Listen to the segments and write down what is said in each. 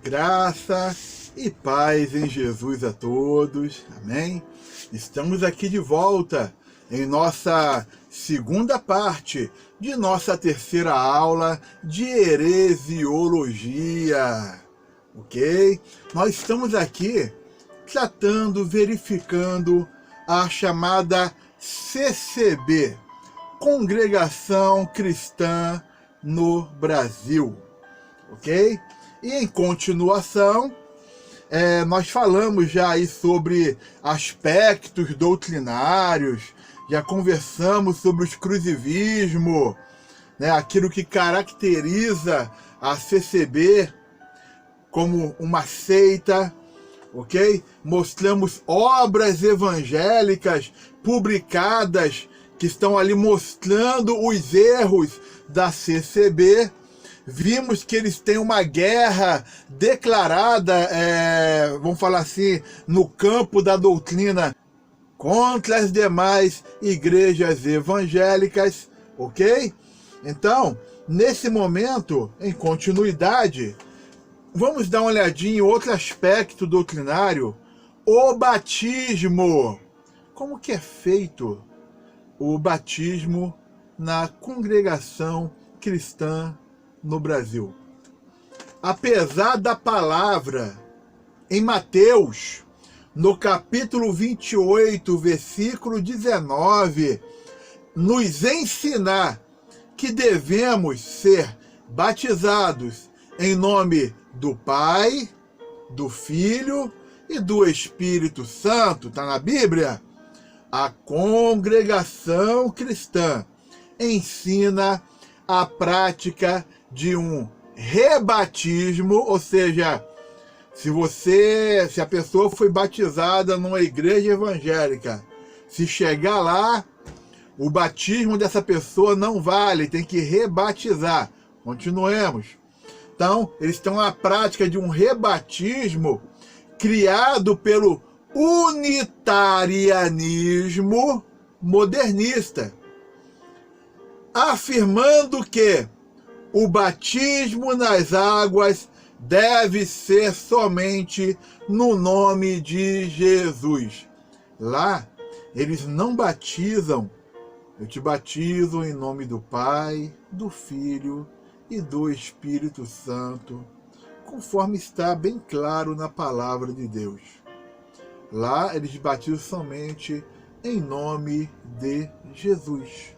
Graça e paz em Jesus a todos, amém? Estamos aqui de volta em nossa segunda parte de nossa terceira aula de heresiologia, ok? Nós estamos aqui tratando, verificando a chamada CCB, Congregação Cristã no Brasil, ok? E em continuação, nós falamos já aí sobre aspectos doutrinários, já conversamos sobre o exclusivismo, né, aquilo que caracteriza a CCB como uma seita, ok? Mostramos obras evangélicas publicadas que estão ali mostrando os erros da CCB. Vimos que eles têm uma guerra declarada, vamos falar assim, no campo da doutrina contra as demais igrejas evangélicas, ok? Então, nesse momento, em continuidade, vamos dar uma olhadinha em outro aspecto doutrinário, o batismo. Como que é feito o batismo na congregação cristã no Brasil? Apesar da palavra em Mateus, no capítulo 28, versículo 19, nos ensinar que devemos ser batizados em nome do Pai, do Filho e do Espírito Santo, está na Bíblia, a congregação cristã ensina a prática de um rebatismo, ou seja, se a pessoa foi batizada numa igreja evangélica, se chegar lá, o batismo dessa pessoa não vale, tem que rebatizar. Continuemos. Então, eles estão na prática de um rebatismo criado pelo unitarianismo modernista, afirmando que o batismo nas águas deve ser somente no nome de Jesus. Lá, eles não batizam. Eu te batizo em nome do Pai, do Filho e do Espírito Santo, conforme está bem claro na palavra de Deus. Lá, eles batizam somente em nome de Jesus.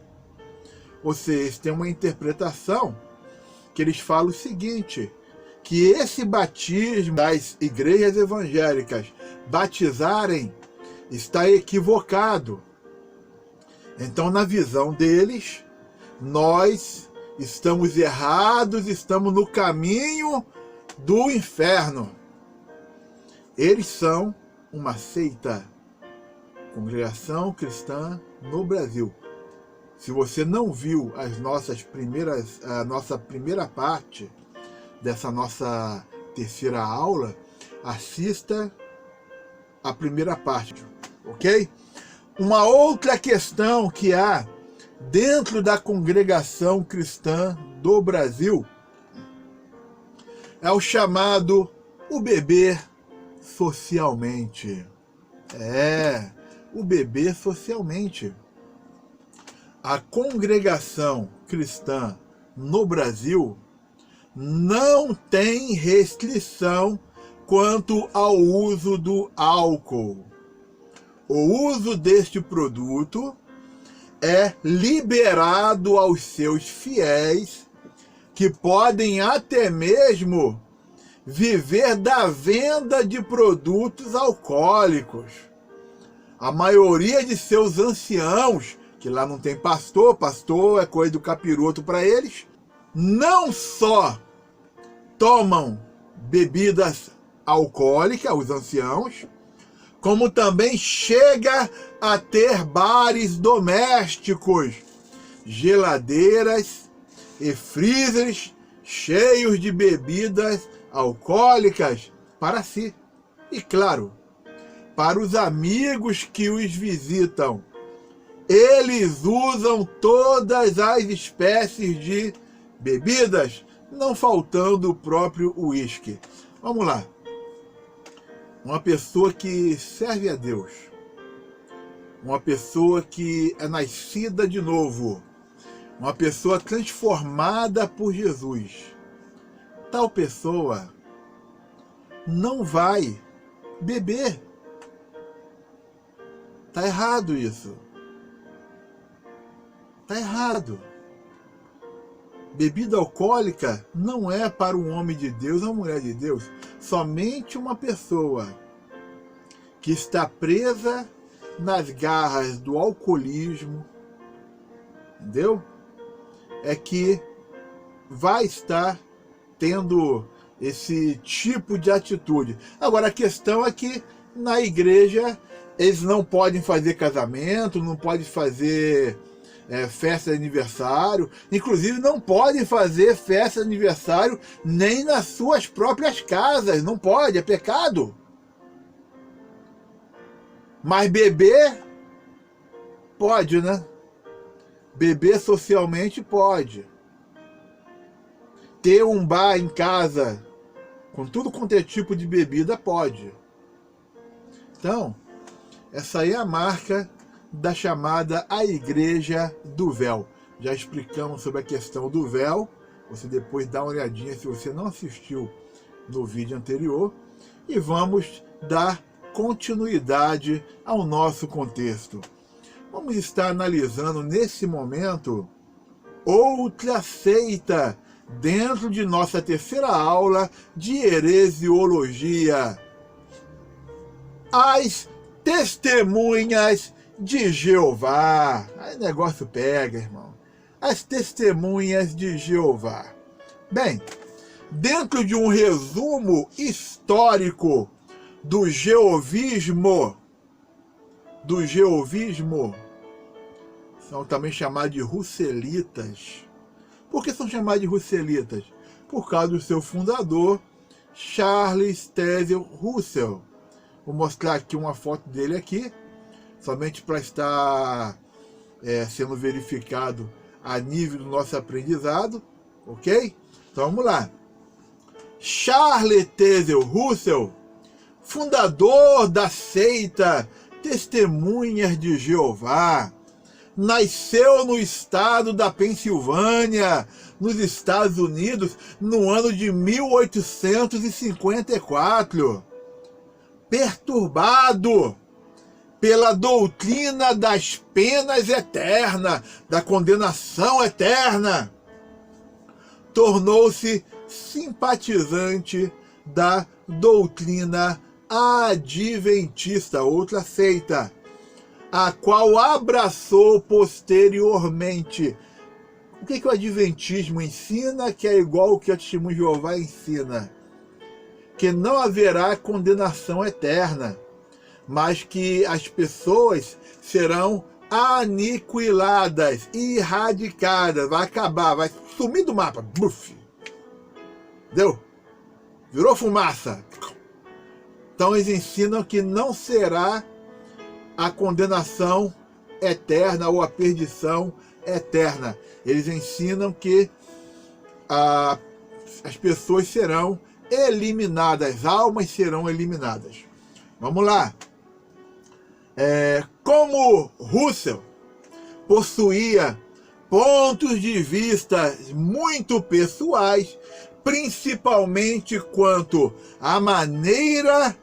Ou seja, eles têm uma interpretação que eles falam o seguinte, que esse batismo das igrejas evangélicas batizarem está equivocado. Então, na visão deles, nós estamos errados, estamos no caminho do inferno. Eles são uma seita, Congregação Cristã no Brasil. Se você não viu a nossa primeira parte dessa nossa terceira aula, assista a primeira parte, ok? Uma outra questão que há dentro da Congregação Cristã do Brasil é o chamado o beber socialmente. O beber socialmente. A Congregação Cristã no Brasil não tem restrição quanto ao uso do álcool. O uso deste produto é liberado aos seus fiéis, que podem até mesmo viver da venda de produtos alcoólicos. A maioria de seus anciãos, que lá não tem pastor é coisa do capiroto para eles, não só tomam bebidas alcoólicas, os anciãos, como também chega a ter bares domésticos, geladeiras e freezers cheios de bebidas alcoólicas para si. E claro, para os amigos que os visitam. Eles usam todas as espécies de bebidas, não faltando o próprio uísque. Vamos lá. Uma pessoa que serve a Deus, uma pessoa que é nascida de novo, uma pessoa transformada por Jesus, tal pessoa não vai beber. Tá errado isso. Tá errado. Bebida alcoólica não é para um homem de Deus ou uma mulher de Deus. Somente uma pessoa que está presa nas garras do alcoolismo, entendeu? É que vai estar tendo esse tipo de atitude. Agora, a questão é que na igreja eles não podem fazer casamento, não podem fazer festa de aniversário, inclusive não podem fazer festa de aniversário nem nas suas próprias casas, não pode, é pecado. Mas beber pode, né? Beber socialmente pode. Ter um bar em casa com tudo quanto é tipo de bebida pode. Então, essa aí é a marca da chamada a Igreja do Véu. Já explicamos sobre a questão do véu. Você depois dá uma olhadinha se você não assistiu no vídeo anterior. E vamos dar continuidade ao nosso contexto. Vamos estar analisando nesse momento outra seita dentro de nossa terceira aula de heresiologia. As Testemunhas de Jeová. Aí o negócio pega, irmão. As Testemunhas de Jeová. Bem, dentro de um resumo histórico do jeovismo, são também chamados de russelitas. Por que são chamados de russelitas? Por causa do seu fundador, Charles Taze Russell. Vou mostrar aqui uma foto dele aqui, somente para estar sendo verificado a nível do nosso aprendizado, ok? Então vamos lá. Charles Taze Russell, fundador da seita Testemunhas de Jeová, nasceu no estado da Pensilvânia, nos Estados Unidos, no ano de 1854. Perturbado pela doutrina das penas eternas, da condenação eterna, tornou-se simpatizante da doutrina adventista, outra seita, a qual abraçou posteriormente. O que o adventismo ensina que é igual ao que o Testemunho de Jeová ensina? Que não haverá condenação eterna, mas que as pessoas serão aniquiladas, erradicadas, vai acabar, vai sumir do mapa. Buf! Deu? Virou fumaça. Então eles ensinam que não será a condenação eterna ou a perdição eterna. Eles ensinam que as pessoas serão eliminadas, as almas serão eliminadas. Vamos lá. Como Russell possuía pontos de vista muito pessoais, principalmente quanto à maneira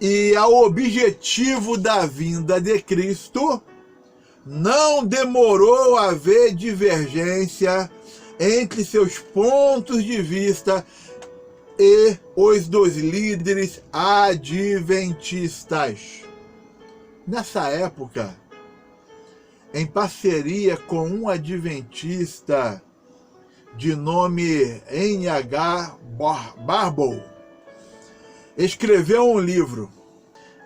e ao objetivo da vinda de Cristo, não demorou a haver divergência entre seus pontos de vista e os dos líderes adventistas. Nessa época, em parceria com um adventista de nome N.H. Barbour, escreveu um livro.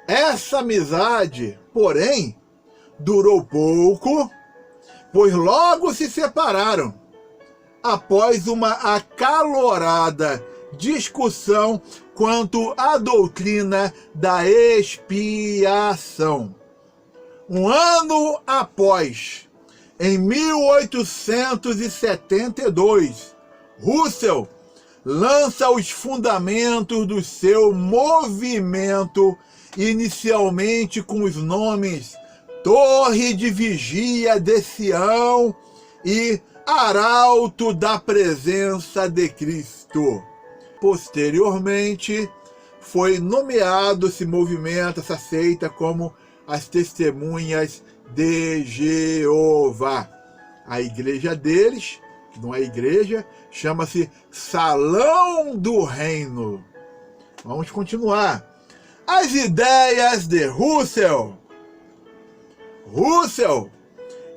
Essa amizade, porém, durou pouco, pois logo se separaram, após uma acalorada discussão quanto à doutrina da expiação. Um ano após, em 1872, Russell lança os fundamentos do seu movimento, inicialmente com os nomes Torre de Vigia de Sião e Arauto da Presença de Cristo. Posteriormente, foi nomeado esse movimento, essa seita, como as Testemunhas de Jeová. A igreja deles, que não é igreja, chama-se Salão do Reino. Vamos continuar. As ideias de Russell. Russell,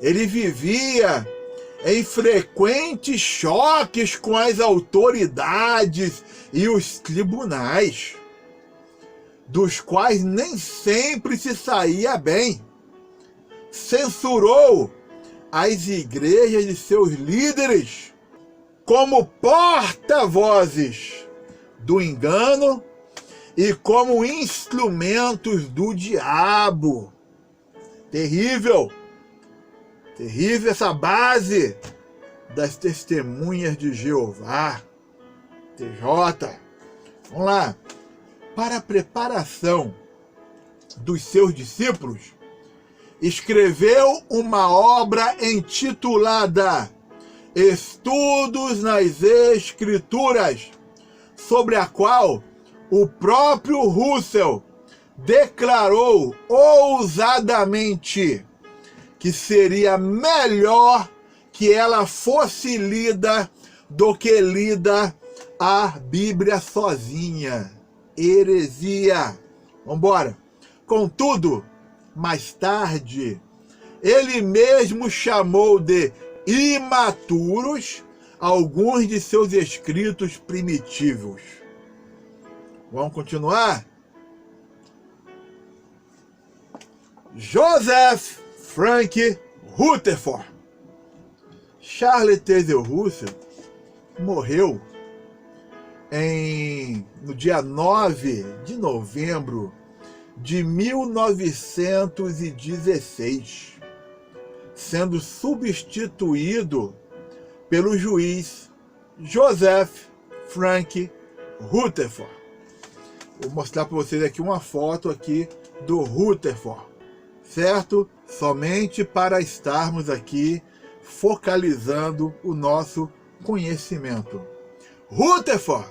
ele vivia em frequentes choques com as autoridades e os tribunais, dos quais nem sempre se saía bem. Censurou as igrejas de seus líderes como porta-vozes do engano e como instrumentos do diabo. Terrível! Terrível essa base das Testemunhas de Jeová. TJ. Vamos lá. Para a preparação dos seus discípulos, escreveu uma obra intitulada Estudos nas Escrituras, sobre a qual o próprio Russell declarou ousadamente que seria melhor que ela fosse lida do que lida a Bíblia sozinha. Heresia. Vamos embora. Contudo, mais tarde, ele mesmo chamou de imaturos alguns de seus escritos primitivos. Vamos continuar? Joseph Frank Rutherford. Charles Taze Russell morreu no dia 9 de novembro de 1916, sendo substituído pelo juiz Joseph Frank Rutherford. Vou mostrar para vocês aqui uma foto aqui do Rutherford, certo? Somente para estarmos aqui focalizando o nosso conhecimento. Rutherford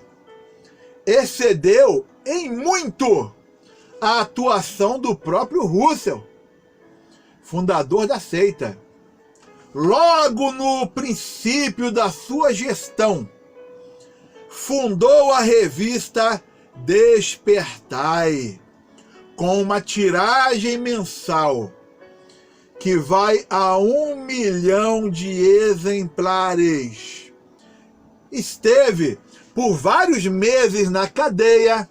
excedeu em muito a atuação do próprio Russell, fundador da seita. Logo no princípio da sua gestão, fundou a revista Despertai, com uma tiragem mensal que vai a 1 milhão de exemplares. Esteve por vários meses na cadeia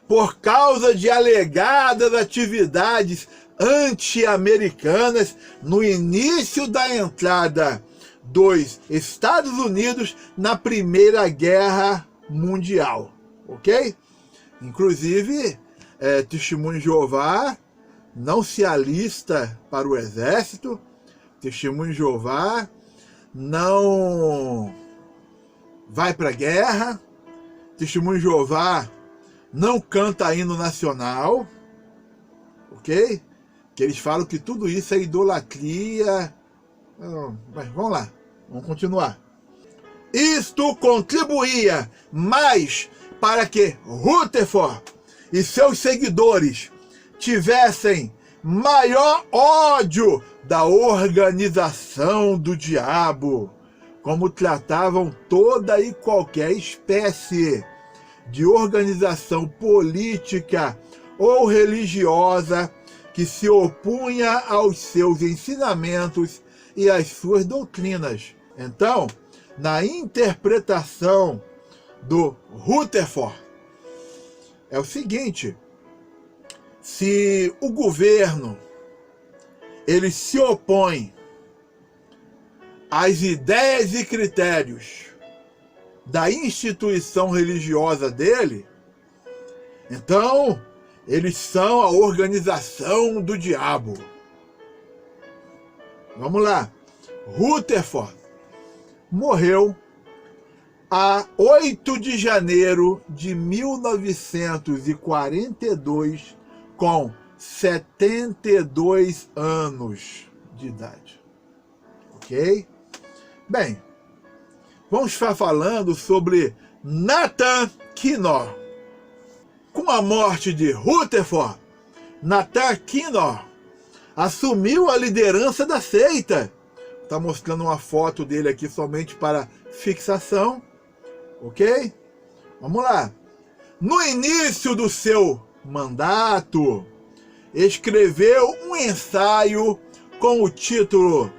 por causa de alegadas atividades anti-americanas no início da entrada dos Estados Unidos na Primeira Guerra Mundial, ok? Inclusive, Testemunho de Jeová não se alista para o exército, Testemunho de Jeová não vai para a guerra, Testemunho de Jeová não canta hino nacional, ok? Que eles falam que tudo isso é idolatria. Mas vamos lá, vamos continuar. Isto contribuía mais para que Rutherford e seus seguidores tivessem maior ódio da organização do diabo, como tratavam toda e qualquer espécie de organização política ou religiosa que se opunha aos seus ensinamentos e às suas doutrinas. Então, na interpretação do Rutherford, é o seguinte: se o governo ele se opõe às ideias e critérios da instituição religiosa dele, então eles são a organização do diabo. Vamos lá. Rutherford morreu a 8 de janeiro de 1942, com 72 anos de idade. Ok? Bem, vamos estar falando sobre Nathan Kinnock. Com a morte de Rutherford, Nathan Kinnock assumiu a liderança da seita. Está mostrando uma foto dele aqui somente para fixação. Ok? Vamos lá. No início do seu mandato, escreveu um ensaio com o título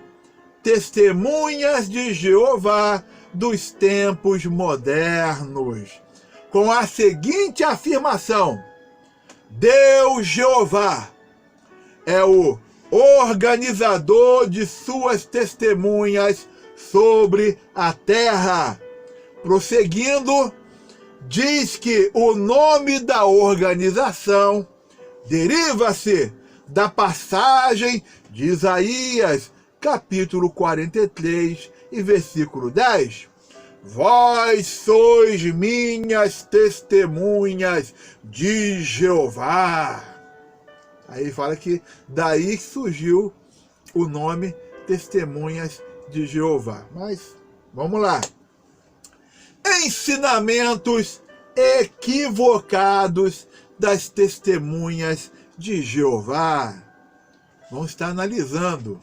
Testemunhas de Jeová dos Tempos Modernos, com a seguinte afirmação: Deus Jeová é o organizador de suas testemunhas sobre a terra. Prosseguindo, diz que o nome da organização deriva-se da passagem de Isaías, capítulo 43 e versículo 10. Vós sois minhas testemunhas de Jeová. Aí fala que daí surgiu o nome Testemunhas de Jeová. Mas vamos lá. Ensinamentos equivocados das testemunhas de Jeová. Vamos estar analisando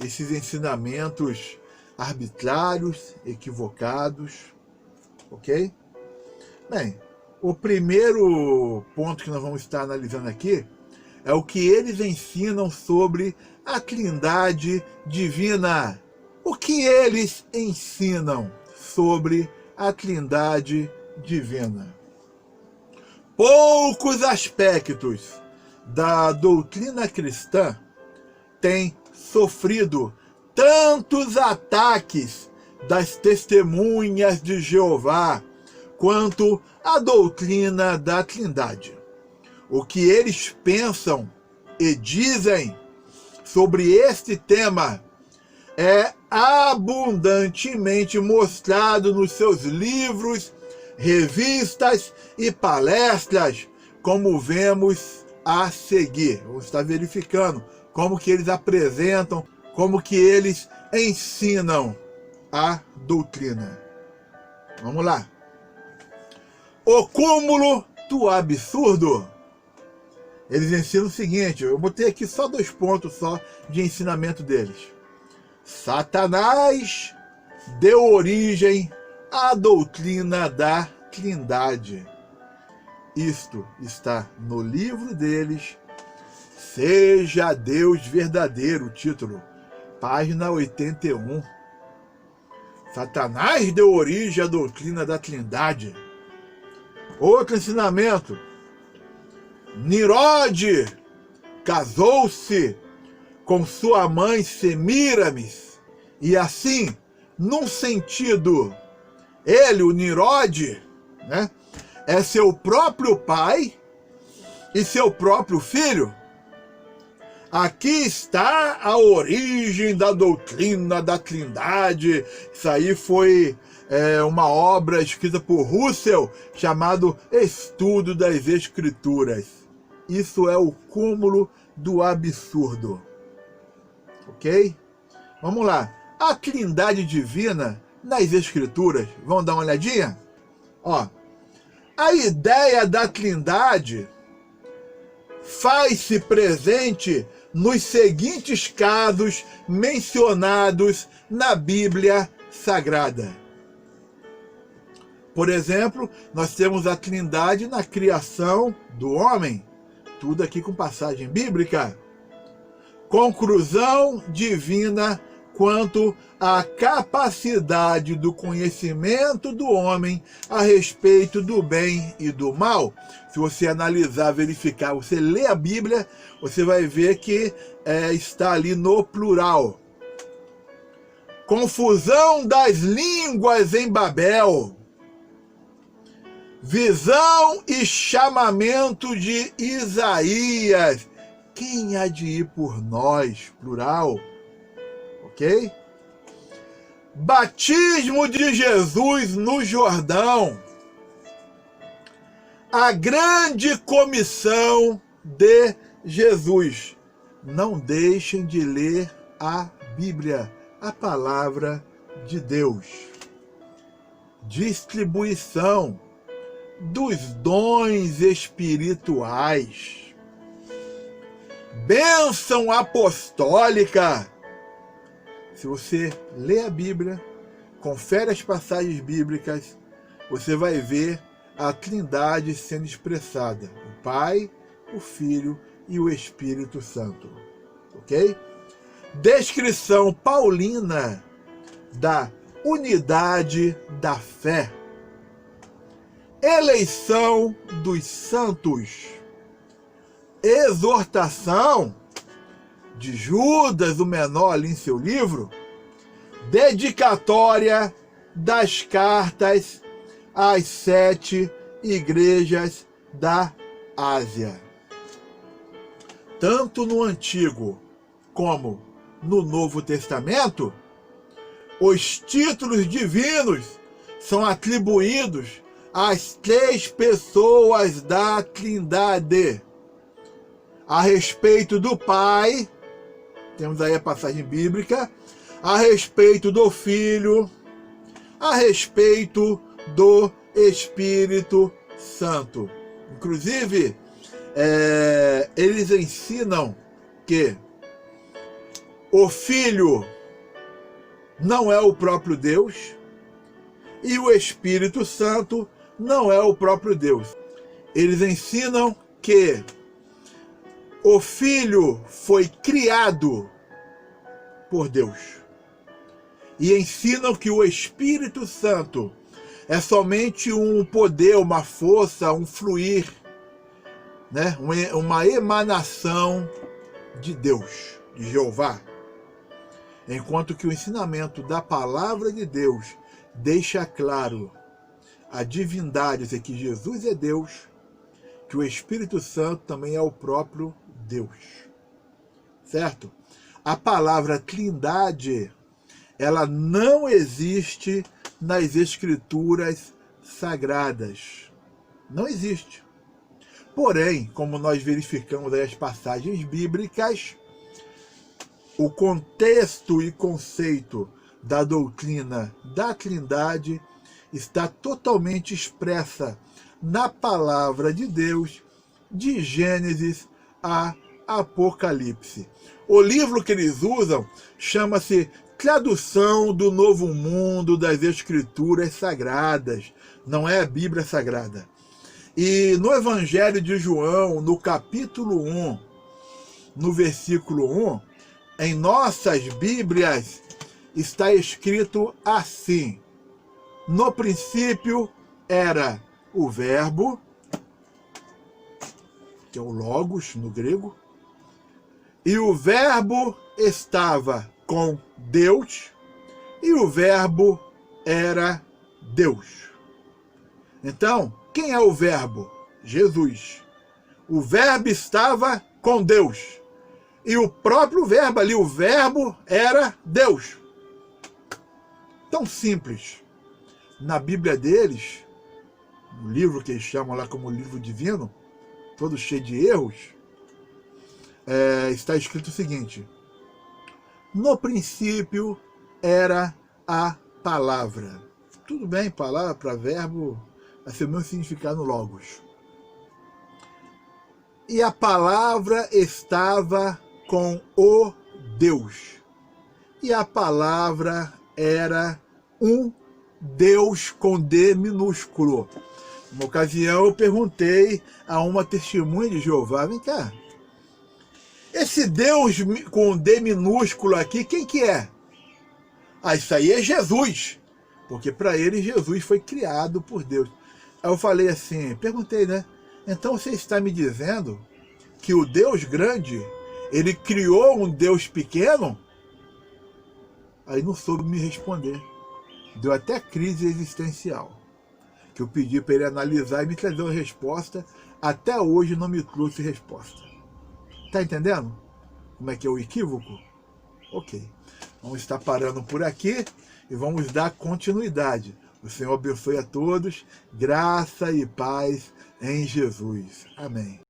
esses ensinamentos arbitrários, equivocados, ok? Bem, o primeiro ponto que nós vamos estar analisando aqui é o que eles ensinam sobre a Trindade divina. O que eles ensinam sobre a Trindade divina? Poucos aspectos da doutrina cristã têm sofrido tantos ataques das testemunhas de Jeová quanto a doutrina da Trindade. O que eles pensam e dizem sobre este tema é abundantemente mostrado nos seus livros, revistas e palestras, como vemos a seguir. Vamos estar verificando como que eles apresentam, como que eles ensinam a doutrina. Vamos lá. O cúmulo do absurdo. Eles ensinam o seguinte, eu botei aqui só 2 pontos só de ensinamento deles. Satanás deu origem à doutrina da Trindade. Isto está no livro deles, Seja Deus Verdadeiro, título, página 81. Satanás deu origem à doutrina da Trindade. Outro ensinamento. Nimrod casou-se com sua mãe Semíramis, e assim, num sentido, ele, o Nimrod, né, é seu próprio pai e seu próprio filho. Aqui está a origem da doutrina da Trindade. Isso aí foi uma obra escrita por Russell, chamado Estudo das Escrituras. Isso é o cúmulo do absurdo. Ok? Vamos lá. A Trindade divina nas Escrituras. Vamos dar uma olhadinha? Ó, a ideia da Trindade faz-se presente nos seguintes casos mencionados na Bíblia Sagrada. Por exemplo, nós temos a Trindade na criação do homem. Tudo aqui com passagem bíblica. Conclusão divina quanto à capacidade do conhecimento do homem a respeito do bem e do mal. Se você analisar, verificar, você lê a Bíblia, você vai ver que está ali no plural. Confusão das línguas em Babel. Visão e chamamento de Isaías. Quem há de ir por nós? Plural. Ok? batismo de Jesus no Jordão, a grande comissão de Jesus. Não deixem de ler a Bíblia, a palavra de Deus. Distribuição dos dons espirituais. Bênção apostólica. Se você lê a Bíblia, confere as passagens bíblicas, você vai ver a Trindade sendo expressada. O Pai, o Filho e o Espírito Santo. Ok? Descrição paulina da unidade da fé. Eleição dos santos. Exortação de Judas, o menor, ali em seu livro. Dedicatória das cartas às 7 igrejas da Ásia. Tanto no Antigo como no Novo Testamento, os títulos divinos são atribuídos às 3 pessoas da Trindade. A respeito do Pai, temos aí a passagem bíblica, a respeito do Filho, a respeito do Espírito Santo. Inclusive, eles ensinam que o Filho não é o próprio Deus e o Espírito Santo não é o próprio Deus. Eles ensinam que o Filho foi criado por Deus. E ensinam que o Espírito Santo é somente um poder, uma força, um fluir, né? Uma emanação de Deus, de Jeová. Enquanto que o ensinamento da palavra de Deus deixa claro a divindade, é que Jesus é Deus, que o Espírito Santo também é o próprio Deus. Certo? A palavra Trindade, ela não existe nas Escrituras Sagradas. Não existe. Porém, como nós verificamos aí as passagens bíblicas, o contexto e conceito da doutrina da Trindade está totalmente expressa na palavra de Deus, de Gênesis a Apocalipse. O livro que eles usam chama-se Tradução do Novo Mundo das Escrituras Sagradas. Não é a Bíblia Sagrada. E no Evangelho de João, no capítulo 1, no versículo 1, em nossas Bíblias está escrito assim: no princípio era o Verbo, que é o Logos no grego, e o Verbo estava com Deus, e o Verbo era Deus. Então, quem é o Verbo? Jesus. O Verbo estava com Deus. E o próprio Verbo ali, o Verbo era Deus. Tão simples. Na Bíblia deles, no livro que eles chamam lá como livro divino, todo cheio de erros, está escrito o seguinte: no princípio era a palavra. Tudo bem, palavra para verbo, vai ser o mesmo significado no Logos. E a palavra estava com o Deus. E a palavra era um Deus com D minúsculo. Uma ocasião eu perguntei a uma testemunha de Jeová: vem cá, esse Deus com D minúsculo aqui, quem que é? Ah, isso aí é Jesus. Porque para ele Jesus foi criado por Deus. Aí eu falei assim, perguntei, né? Então você está me dizendo que o Deus grande, ele criou um Deus pequeno? Aí não soube me responder. Deu até crise existencial. Que eu pedi para ele analisar e me trazer uma resposta. Até hoje não me trouxe resposta. Tá entendendo como é que é o equívoco? Ok. Vamos estar parando por aqui. e vamos dar continuidade. O Senhor abençoe a todos, graça e paz em Jesus. Amém.